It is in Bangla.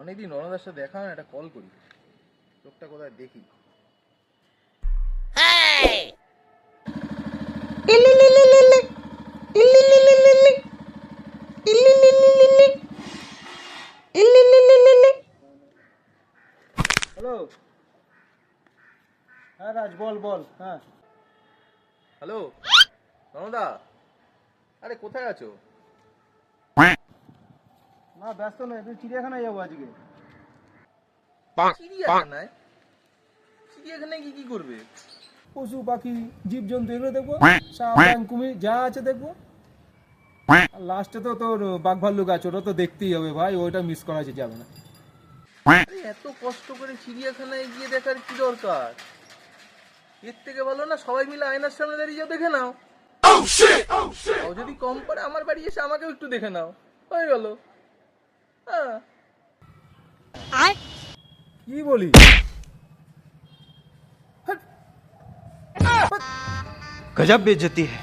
অনেকদিন রণদার সাথে দেখা হয় না, একটা কল করি, লোকটা কোথায় দেখি। হ্যালো, হ্যাঁ রাজ, বল বল। হ্যাঁ, হ্যালো রণদা, আরে কোথায় আছো? না ব্যস্ত নয়, তুই চিড়িয়াখানায় যাবো আজকে। চিড়িয়াখানায়? চিড়িয়াখানায় কি কি করবে? পশু পাখি জীবজন্তু এগুলো দেখবো, সাপ ব্যাঙ কুমির যা আছে দেখবো। লাস্টে তো তোর বাঘ ভাল্লুক আছে, ওটা তো দেখতেই হবে ভাই, ওইটা মিস করা যাবে না। আরে এত কষ্ট করে চিড়িয়াখানায় গিয়ে দেখার কি দরকার? এর থেকে ভালো না সবাই মিলে আয়নার সামনে দাঁড়িয়ে যাও, দেখে নাও। ও যদি কম পারে আমার বাড়ি এসে আমাকেও একটু দেখে নাও, হয়ে গেল। হ্যাঁ, কি বলি? गजब बेइज्जती है।